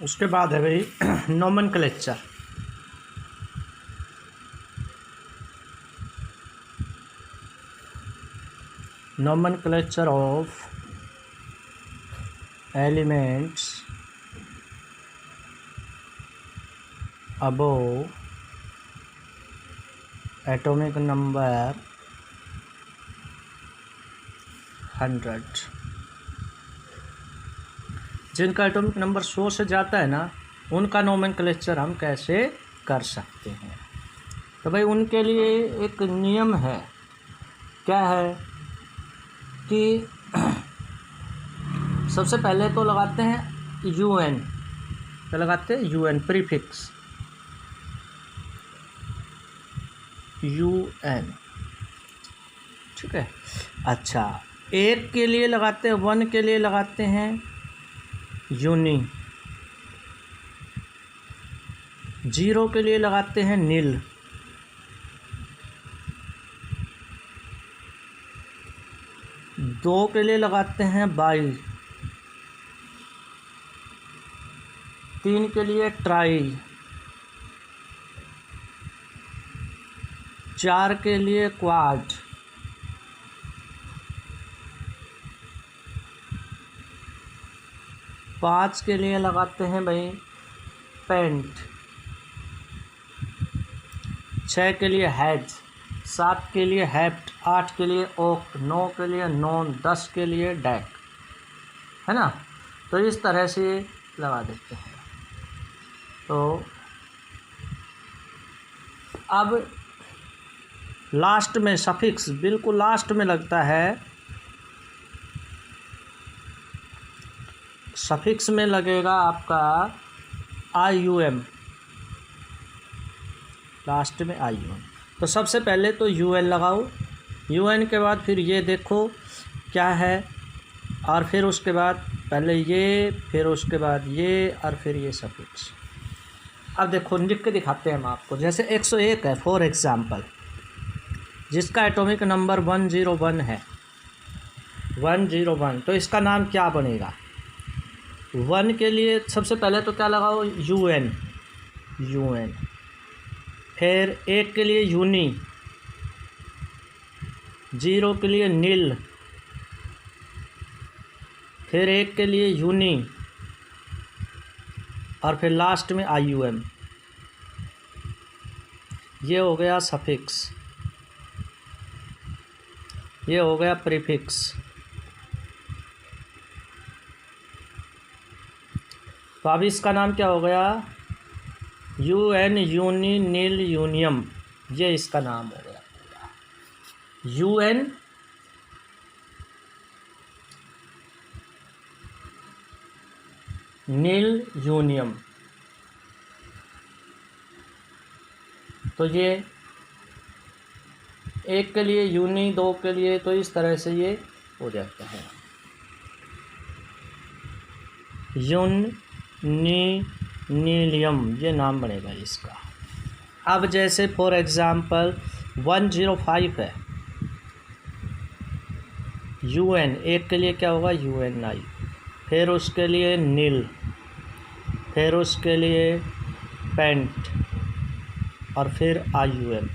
उसके बाद है भाई nomenclature. Nomenclature of elements above atomic number 100। जिनका एटॉमिक नंबर 100 से जाता है ना, उनका नोमेनक्लेचर हम कैसे कर सकते हैं। तो भाई उनके लिए एक नियम है। क्या है कि सबसे पहले तो लगाते हैं UN। क्या लगाते हैं? UN prefix UN। ठीक है। अच्छा, एक के लिए लगाते हैं, 1 के लिए लगाते हैं यूनी, 0 के लिए लगाते हैं नील, 2 के लिए लगाते हैं बाई, 3 के लिए ट्राई, 4 के लिए क्वाड, 5 के लिए लगाते हैं भाई पेंट, 6 के लिए हेड, 7 के लिए हेप्ट, 8 के लिए ओक, 9 के लिए नॉन, 10 के लिए डैक, है ना। तो इस तरह से लगा देते हैं। तो अब लास्ट में सफिक्स, बिल्कुल लास्ट में लगता है, सफिक्स में लगेगा आपका IUM, लास्ट में IUM। तो सबसे पहले तो UN लगाओ, UN के बाद फिर ये देखो क्या है, और फिर उसके बाद पहले ये, फिर उसके बाद ये, और फिर ये सफिक्स। अब देखो लिख के दिखाते हैं हम आपको। जैसे 101 है फॉर एग्ज़ाम्पल, जिसका एटॉमिक नंबर 101 है, 101, तो इसका नाम क्या बनेगा? 1 के लिए सबसे पहले तो क्या लगाओ? UN। फिर 1 के लिए यूनी, 0 के लिए नील, फिर 1 के लिए यूनी, और फिर लास्ट में IUM। ये हो गया सफिक्स, ये हो गया प्रीफिक्स। तो अब इसका नाम क्या हो गया? UN, यूनी, नील, यूनियम। ये इसका नाम हो गया UN, नील, यूनियम। तो ये 1 के लिए यूनी, 2 के लिए, तो इस तरह से ये हो जाता है नीलियम, ये नाम बनेगा इसका। अब जैसे फॉर एग्ज़ाम्पल 105 है, UN, 1 के लिए क्या होगा? UNI, फिर उसके लिए नील, फिर उसके लिए पेंट, और फिर IUM।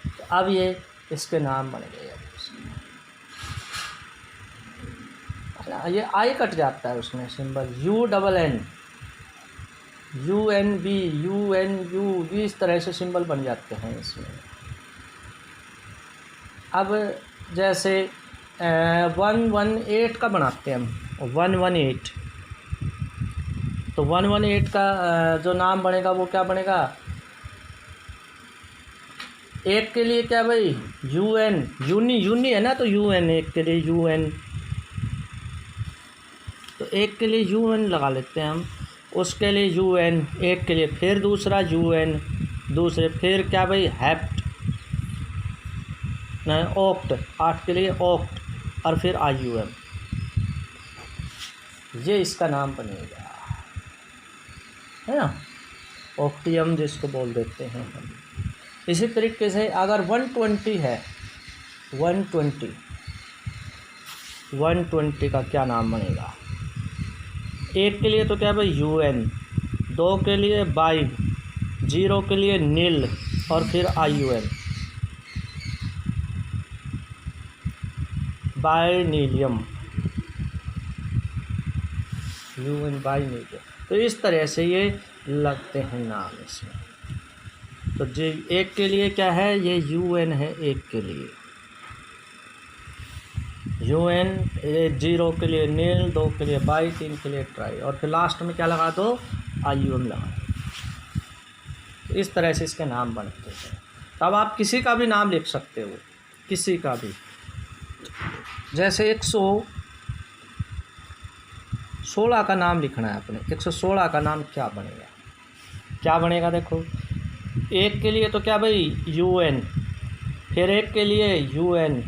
तो अब ये इसके नाम बन गए। ये I कट जाता है उसमें सिंबल, UNN, UNB, UNU, इस तरह से सिंबल बन जाते हैं इसमें। अब जैसे 118 का बनाते हैं हम, 118। तो 118 का जो नाम बनेगा वो क्या बनेगा? 1 के लिए क्या भाई? UN, यूनी है ना, तो UN, 1 के लिए UN, तो 1 के लिए UN लगा लेते हैं हम, उसके लिए UN, 1 के लिए, फिर दूसरा UN, दूसरे, फिर क्या भाई? हेप्ट, नहीं ओक्ट, 8 के लिए ओक्ट, और फिर IUM। ये इसका नाम बनेगा, है ना, ऑक्टियम जिसको बोल देते हैं हम। इसी तरीके से अगर 120 है, 120 का क्या नाम बनेगा? एक के लिए तो क्या है भाई UN, 2 के लिए बाई, 0 के लिए नील और फिर IUN, बाइनीलियम, UN बाइनीलियम। तो इस तरह से ये लगते हैं नाम इसमें। तो जो एक के लिए क्या है, ये UN है एक के लिए, UN, 0 के लिए नील, 2 के लिए बाई, 3 के लिए ट्राई, और फिर लास्ट में क्या लगा दो, IUM लगा दो। इस तरह से इसके नाम बनते हैं। तब आप किसी का भी नाम लिख सकते हो, किसी का भी। जैसे 116 का नाम लिखना है अपने, 116 का नाम क्या बनेगा, क्या बनेगा देखो। एक के लिए तो क्या भाई UN, फिर एक के लिए UN,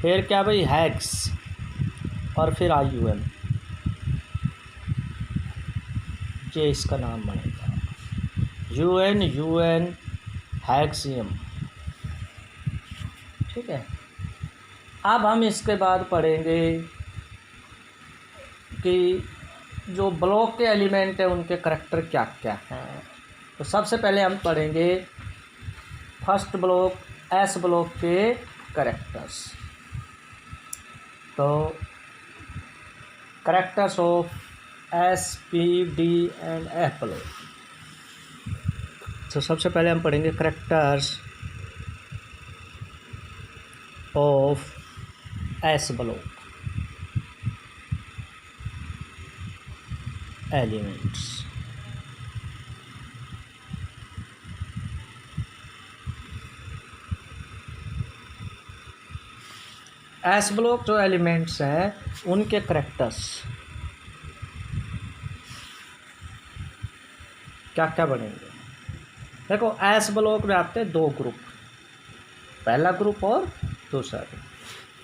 फिर क्या भाई हैक्स, और फिर IUM, ये इसका नाम बनेगा, UN हैक्सियम। ठीक है। अब हम इसके बाद पढ़ेंगे कि जो ब्लॉक के एलिमेंट है उनके करैक्टर क्या क्या हैं। तो सबसे पहले हम पढ़ेंगे फर्स्ट ब्लॉक, S ब्लॉक के करैक्टर्स। तो characters of S, P, D and F block. तो सबसे पहले हम पढ़ेंगे characters of S block elements. S block जो एलिमेंट्स हैं उनके करैक्टर्स क्या क्या बनेंगे। देखो S ब्लॉक में आते हैं 2 ग्रुप, पहला ग्रुप और दूसरा ग्रुप।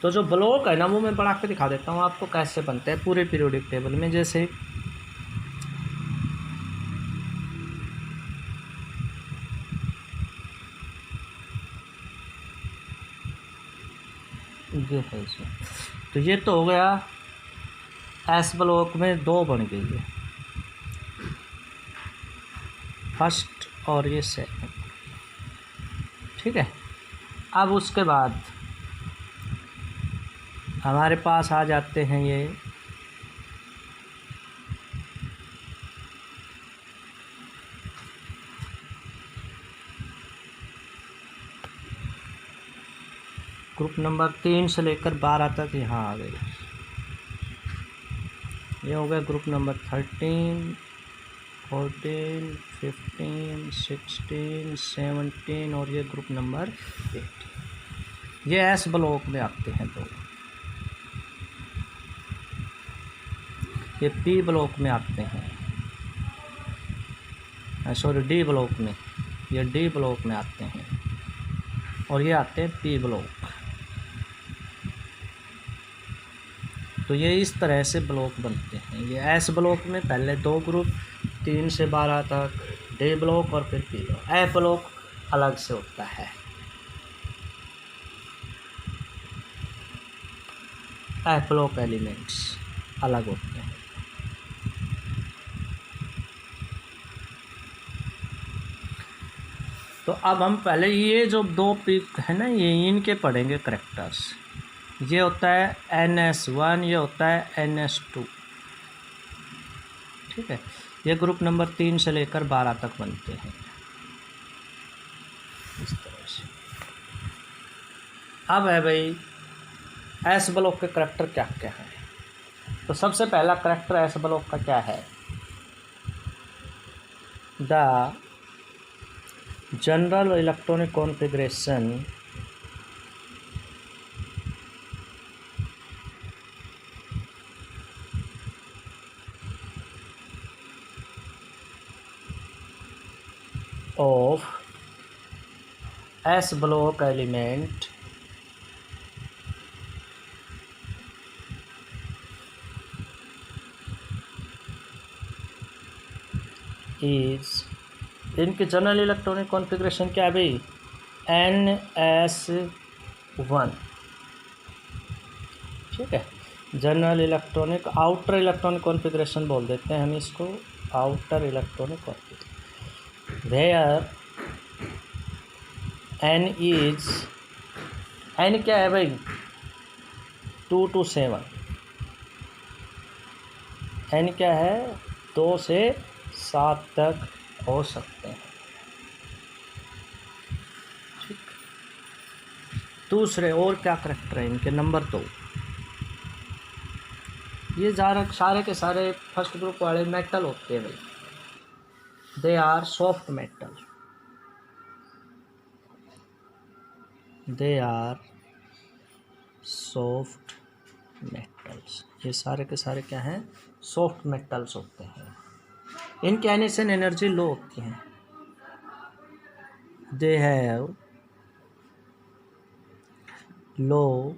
तो जो ब्लॉक है ना वो मैं बढ़ा के दिखा देता हूँ आपको कैसे बनते हैं पूरे पीरियोडिक टेबल में। जैसे ये है इसमें, तो ये तो हो गया S ब्लॉक में 2 बन गई है, फर्स्ट और ये सेकंड। ठीक है। अब उसके बाद हमारे पास आ जाते हैं ये ग्रुप नंबर 3 से लेकर 12 तक यहाँ आ गए। ये हो गया ग्रुप नंबर 13, 14, 15, 16, 17 और ये ग्रुप नंबर 18। ये S ब्लॉक में आते हैं 2। ये P ब्लॉक में आते हैं, सॉरी D ब्लॉक में, ये D ब्लॉक में आते हैं, और ये आते हैं P ब्लॉक। तो ये इस तरह से ब्लॉक बनते हैं। ये S ब्लॉक में पहले 2 ग्रुप 3 से 12 तक, D ब्लॉक और फिर P ब्लॉक। F ब्लॉक अलग से होता है। F ब्लॉक एलिमेंट्स अलग होते हैं। तो अब हम पहले ये जो 2 पिक है ना ये इनके पढ़ेंगे करैक्टर्स। ये होता है NS1, ये होता है NS2। ठीक है। ये ग्रुप नंबर 3 से लेकर 12 तक बनते हैं इस तरह से। अब है भाई S ब्लॉक के करैक्टर क्या क्या है। तो सबसे पहला करैक्टर S ब्लॉक का क्या है, the general electronic configuration of S block element is, इनके जनरल इलेक्ट्रॉनिक कॉन्फ़िगरेशन क्या है भाई, NS1। ठीक है। General electronic outer electronic configuration बोल देते हैं हम इसको, outer electronic configuration, where n is, n क्या है भाई, 2 to 7, एन क्या है, 2 से 7 तक हो सकते हैं। ठीक, दूसरे और क्या करैक्टर है इनके, नंबर 2, ये सारे के सारे फर्स्ट ग्रुप वाले मेटल होते हैं भाई, they are soft metal, they are soft metals, ये सारे के सारे क्या हैं, सॉफ्ट मेटल्स होते हैं। इनकी आयनाइजेशन एनर्जी लो होती है, they have low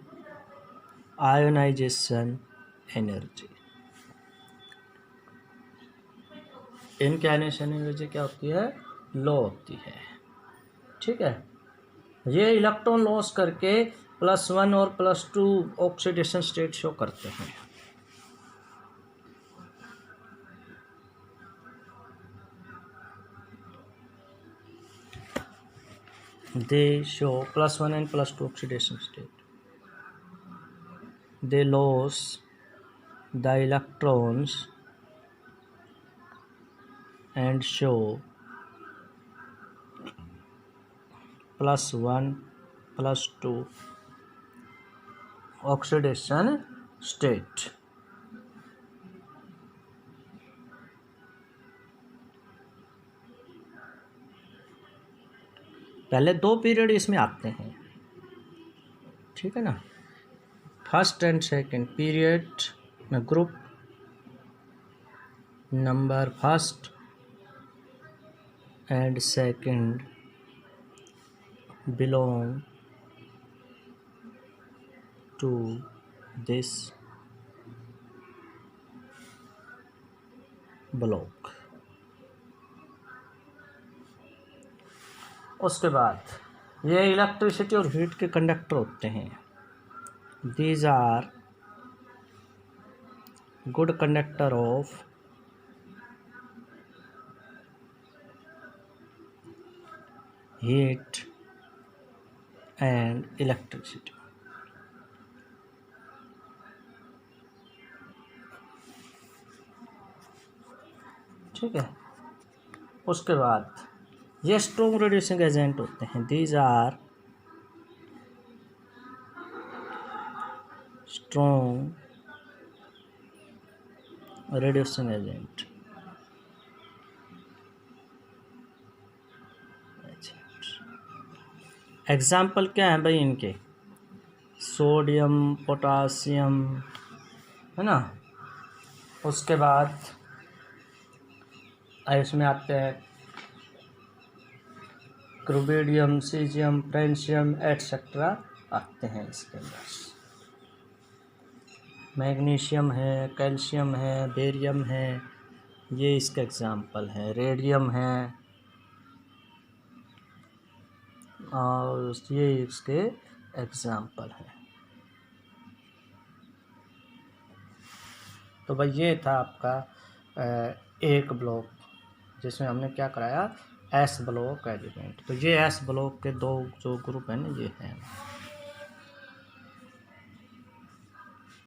ionization energy, इनकी आयनाइजेशन एनर्जी क्या होती है, लो होती है। ठीक है, ये इलेक्ट्रॉन लॉस करके +1 और +2 ऑक्सीडेशन स्टेट शो करते हैं। They show +1 and +2 oxidation state. They lose the electrons and show +1 +2 oxidation state. पहले 2 पीरियड इसमें आते हैं, ठीक है ना, फर्स्ट एंड सेकंड पीरियड में group number first and second belong to this block। उसके बाद ये इलेक्ट्रिसिटी और हीट के कंडक्टर होते हैं, these are good conductor of heat and electricity. ठीक है, उसके बाद ये स्ट्रॉन्ग रिड्यूसिंग एजेंट होते हैं, these are strong reducing agent. Example क्या है भाई इनके, सोडियम, पोटासियम, है ना, उसके बाद इसमें आते हैं क्रूबिडियम, सीजियम, फ्रेंशियम एटसेट्रा आते हैं इसके अंदर, मैग्नीशियम है, कैल्शियम है, बेरियम है, ये इसके एग्जाम्पल है, रेडियम है, और ये इसके एग्जाम्पल हैं। तो भाई ये था आपका एक ब्लॉक जिसमें हमने क्या कराया, एस ब्लॉक एलिमेंट। तो ये एस ब्लॉक के 2 जो ग्रुप हैं ना, ये हैं।